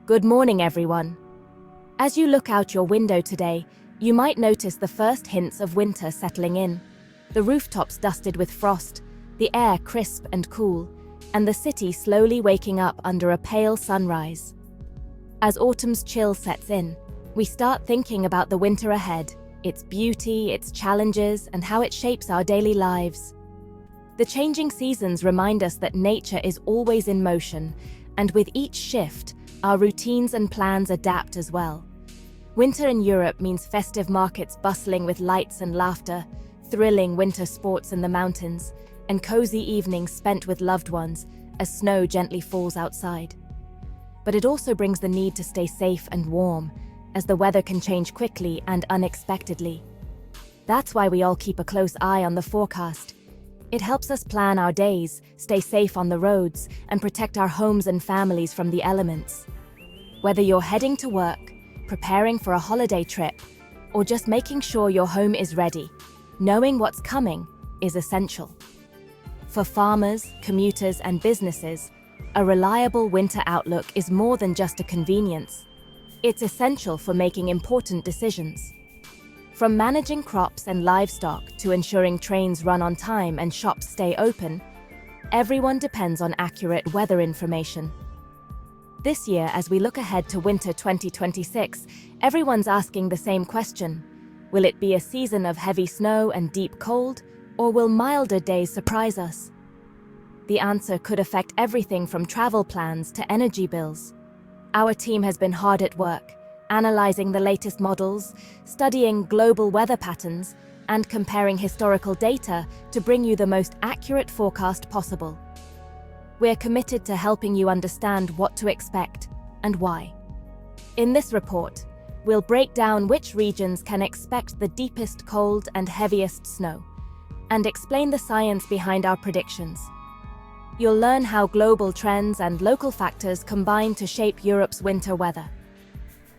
Good morning, everyone. As you look out your window today, you might notice the first hints of winter settling in. The rooftops dusted with frost, the air crisp and cool, and the city slowly waking up under a pale sunrise. As autumn's chill sets in, we start thinking about the winter ahead, its beauty, its challenges, and how it shapes our daily lives. The changing seasons remind us that nature is always in motion, and with each shift, our routines and plans adapt as well. Winter in Europe means festive markets bustling with lights and laughter, thrilling winter sports in the mountains, and cozy evenings spent with loved ones as snow gently falls outside. But it also brings the need to stay safe and warm, as the weather can change quickly and unexpectedly. That's why we all keep a close eye on the forecast. It helps us plan our days, stay safe on the roads, and protect our homes and families from the elements. Whether you're heading to work, preparing for a holiday trip, or just making sure your home is ready, knowing what's coming is essential. For farmers, commuters, and businesses, a reliable winter outlook is more than just a convenience. It's essential for making important decisions. From managing crops and livestock to ensuring trains run on time and shops stay open, everyone depends on accurate weather information. This year, as we look ahead to winter 2026, everyone's asking the same question. Will it be a season of heavy snow and deep cold, or will milder days surprise us? The answer could affect everything from travel plans to energy bills. Our team has been hard at work, analyzing the latest models, studying global weather patterns, and comparing historical data to bring you the most accurate forecast possible. We're committed to helping you understand what to expect and why. In this report, we'll break down which regions can expect the deepest cold and heaviest snow, and explain the science behind our predictions. You'll learn how global trends and local factors combine to shape Europe's winter weather.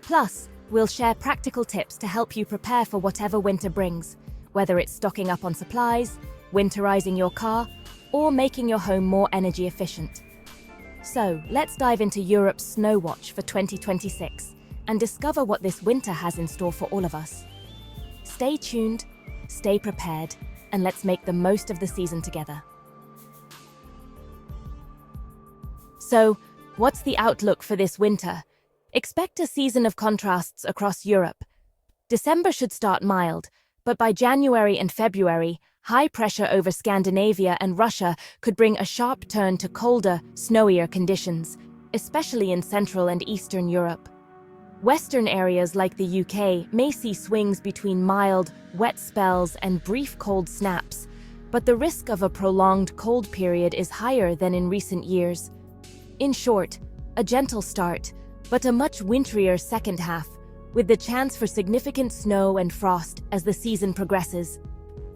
Plus, we'll share practical tips to help you prepare for whatever winter brings, whether it's stocking up on supplies, winterizing your car, or making your home more energy efficient. So, let's dive into Europe's Snow Watch for 2026 and discover what this winter has in store for all of us. Stay tuned, stay prepared, and let's make the most of the season together. So, what's the outlook for this winter? Expect a season of contrasts across Europe. December should start mild, but by January and February, high pressure over Scandinavia and Russia could bring a sharp turn to colder, snowier conditions, especially in Central and Eastern Europe. Western areas like the UK may see swings between mild, wet spells and brief cold snaps, but the risk of a prolonged cold period is higher than in recent years. In short, a gentle start, but a much wintrier second half, with the chance for significant snow and frost as the season progresses.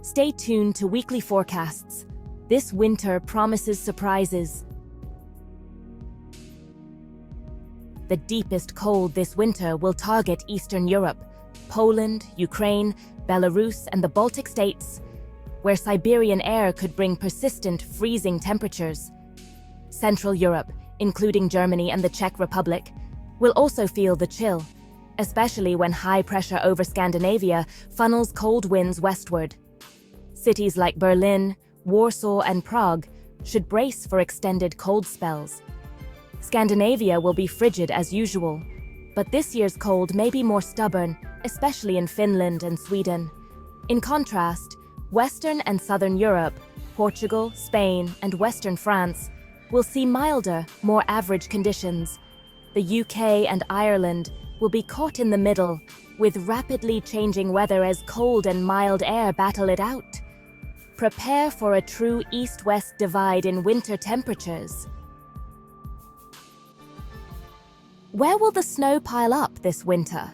Stay tuned to weekly forecasts. This winter promises surprises. The deepest cold this winter will target Eastern Europe, Poland, Ukraine, Belarus, and the Baltic states, where Siberian air could bring persistent freezing temperatures. Central Europe, including Germany and the Czech Republic, will also feel the chill, especially when high pressure over Scandinavia funnels cold winds westward. Cities like Berlin, Warsaw, and Prague should brace for extended cold spells. Scandinavia will be frigid as usual, but this year's cold may be more stubborn, especially in Finland and Sweden. In contrast, Western and Southern Europe, Portugal, Spain, and Western France will see milder, more average conditions. The UK and Ireland will be caught in the middle, with rapidly changing weather as cold and mild air battle it out. Prepare for a true east-west divide in winter temperatures. Where will the snow pile up this winter?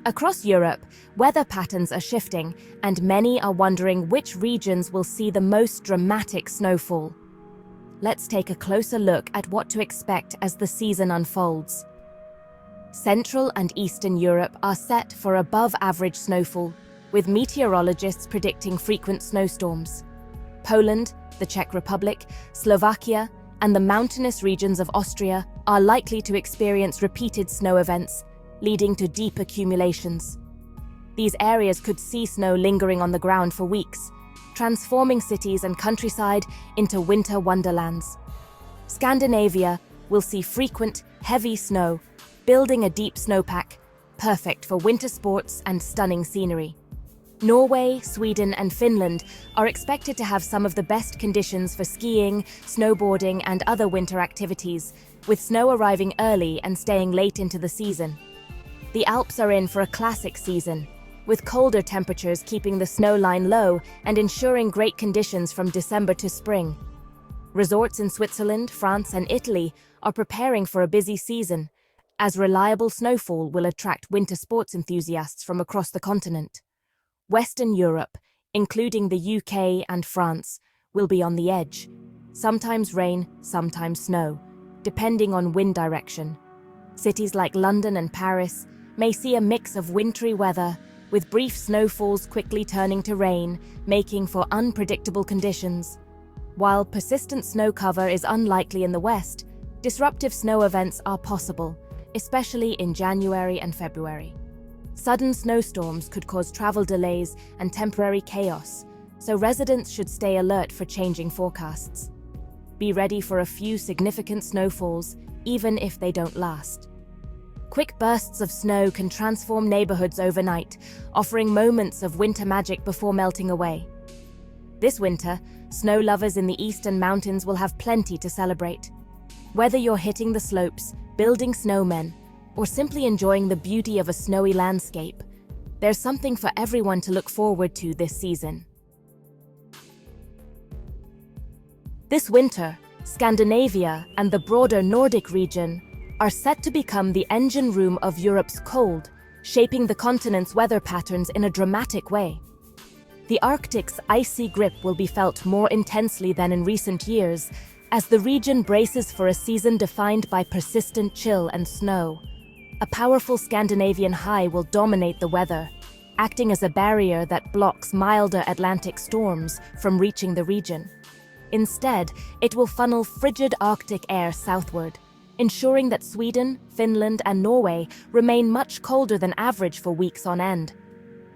Across Europe, weather patterns are shifting, and many are wondering which regions will see the most dramatic snowfall. Let's take a closer look at what to expect as the season unfolds. Central and Eastern Europe are set for above-average snowfall, with meteorologists predicting frequent snowstorms. Poland, the Czech Republic, Slovakia, and the mountainous regions of Austria are likely to experience repeated snow events, leading to deep accumulations. These areas could see snow lingering on the ground for weeks, transforming cities and countryside into winter wonderlands. Scandinavia will see frequent, heavy snow, building a deep snowpack, perfect for winter sports and stunning scenery. Norway, Sweden, and Finland are expected to have some of the best conditions for skiing, snowboarding, and other winter activities, with snow arriving early and staying late into the season. The Alps are in for a classic season, with colder temperatures keeping the snow line low and ensuring great conditions from December to spring. Resorts in Switzerland, France, and Italy are preparing for a busy season, as reliable snowfall will attract winter sports enthusiasts from across the continent. Western Europe, including the UK and France, will be on the edge. Sometimes rain, sometimes snow, depending on wind direction. Cities like London and Paris may see a mix of wintry weather, with brief snowfalls quickly turning to rain, making for unpredictable conditions. While persistent snow cover is unlikely in the West, disruptive snow events are possible, especially in January and February. Sudden snowstorms could cause travel delays and temporary chaos, so residents should stay alert for changing forecasts. Be ready for a few significant snowfalls, even if they don't last. Quick bursts of snow can transform neighborhoods overnight, offering moments of winter magic before melting away. This winter, snow lovers in the eastern mountains will have plenty to celebrate. Whether you're hitting the slopes, building snowmen, or simply enjoying the beauty of a snowy landscape, there's something for everyone to look forward to this season. This winter, Scandinavia and the broader Nordic region are set to become the engine room of Europe's cold, shaping the continent's weather patterns in a dramatic way. The Arctic's icy grip will be felt more intensely than in recent years, as the region braces for a season defined by persistent chill and snow. A powerful Scandinavian high will dominate the weather, acting as a barrier that blocks milder Atlantic storms from reaching the region. Instead, it will funnel frigid Arctic air southward, ensuring that Sweden, Finland, and Norway remain much colder than average for weeks on end.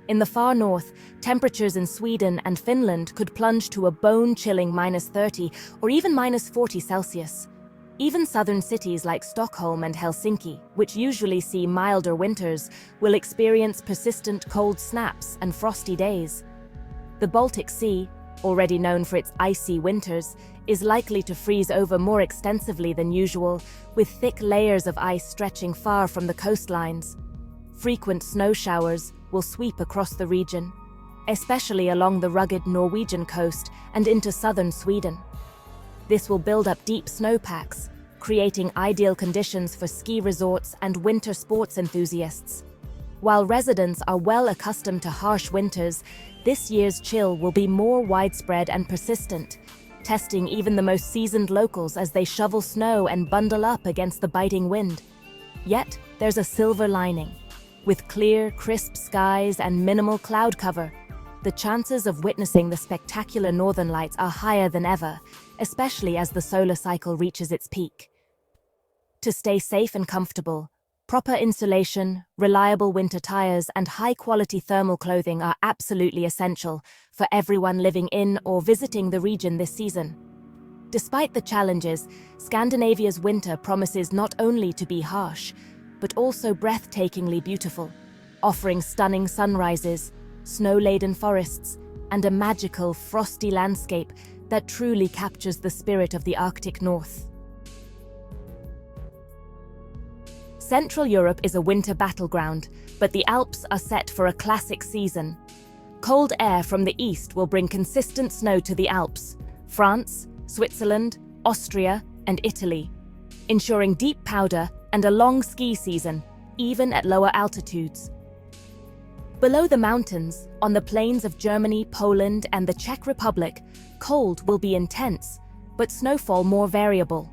In the far north, temperatures in Sweden and Finland could plunge to a bone-chilling -30 or even -40 Celsius. Even southern cities like Stockholm and Helsinki, which usually see milder winters, will experience persistent cold snaps and frosty days. The Baltic Sea, already known for its icy winters, is likely to freeze over more extensively than usual, with thick layers of ice stretching far from the coastlines. Frequent snow showers will sweep across the region, especially along the rugged Norwegian coast and into southern Sweden. This will build up deep snowpacks, creating ideal conditions for ski resorts and winter sports enthusiasts. While residents are well accustomed to harsh winters, this year's chill will be more widespread and persistent, testing even the most seasoned locals as they shovel snow and bundle up against the biting wind. Yet, there's a silver lining. With clear, crisp skies and minimal cloud cover, the chances of witnessing the spectacular northern lights are higher than ever, especially as the solar cycle reaches its peak. To stay safe and comfortable, proper insulation, reliable winter tires, and high-quality thermal clothing are absolutely essential for everyone living in or visiting the region this season. Despite the challenges, Scandinavia's winter promises not only to be harsh, but also breathtakingly beautiful, offering stunning sunrises, snow-laden forests, and a magical, frosty landscape that truly captures the spirit of the Arctic North. Central Europe is a winter battleground, but the Alps are set for a classic season. Cold air from the east will bring consistent snow to the Alps, France, Switzerland, Austria, and Italy, ensuring deep powder and a long ski season, even at lower altitudes. Below the mountains, on the plains of Germany, Poland, and the Czech Republic, cold will be intense, but snowfall more variable.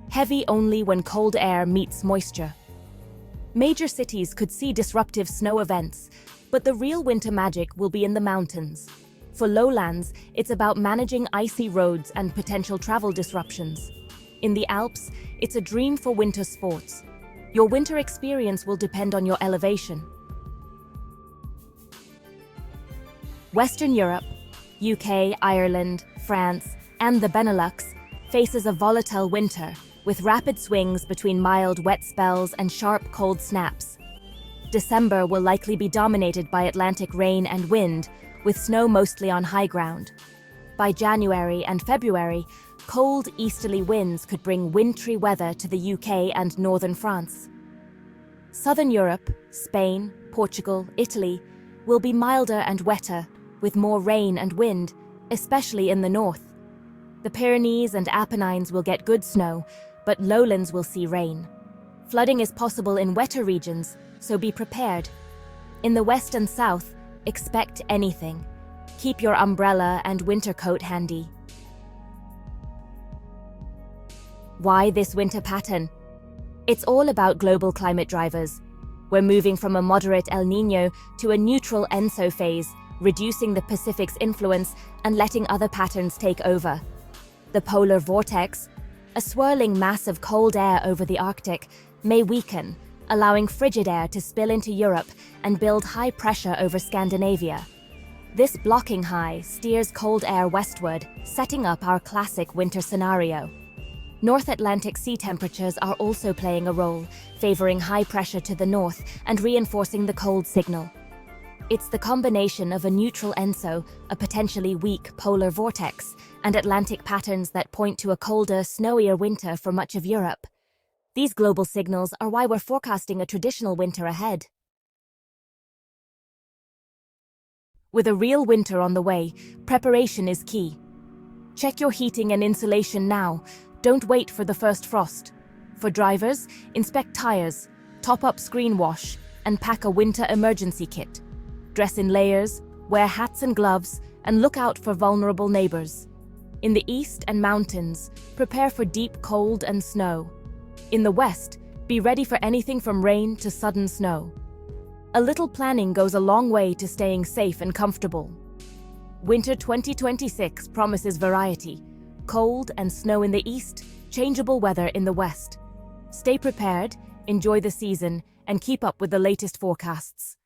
Heavy only when cold air meets moisture. Major cities could see disruptive snow events, but the real winter magic will be in the mountains. For lowlands, it's about managing icy roads and potential travel disruptions. In the Alps, it's a dream for winter sports. Your winter experience will depend on your elevation. Western Europe, UK, Ireland, France, and the Benelux faces a volatile winter, with rapid swings between mild wet spells and sharp cold snaps. December will likely be dominated by Atlantic rain and wind, with snow mostly on high ground. By January and February, cold easterly winds could bring wintry weather to the UK and northern France. Southern Europe, Spain, Portugal, Italy, will be milder and wetter, with more rain and wind, especially in the north. The Pyrenees and Apennines will get good snow, but lowlands will see rain. Flooding is possible in wetter regions, so be prepared. In the west and south, expect anything. Keep your umbrella and winter coat handy. Why this winter pattern? It's all about global climate drivers. We're moving from a moderate El Niño to a neutral ENSO phase, reducing the Pacific's influence and letting other patterns take over. The polar vortex, a swirling mass of cold air over the Arctic, may weaken, allowing frigid air to spill into Europe and build high pressure over Scandinavia. This blocking high steers cold air westward, setting up our classic winter scenario. North Atlantic sea temperatures are also playing a role, favoring high pressure to the north and reinforcing the cold signal. It's the combination of a neutral ENSO, a potentially weak polar vortex, and Atlantic patterns that point to a colder, snowier winter for much of Europe. These global signals are why we're forecasting a traditional winter ahead. With a real winter on the way, preparation is key. Check your heating and insulation now. Don't wait for the first frost. For drivers, inspect tires, top up screen wash, and pack a winter emergency kit. Dress in layers, wear hats and gloves, and look out for vulnerable neighbors. In the east and mountains, prepare for deep cold and snow. In the west, be ready for anything from rain to sudden snow. A little planning goes a long way to staying safe and comfortable. Winter 2026 promises variety. Cold and snow in the east, changeable weather in the west. Stay prepared, enjoy the season, and keep up with the latest forecasts.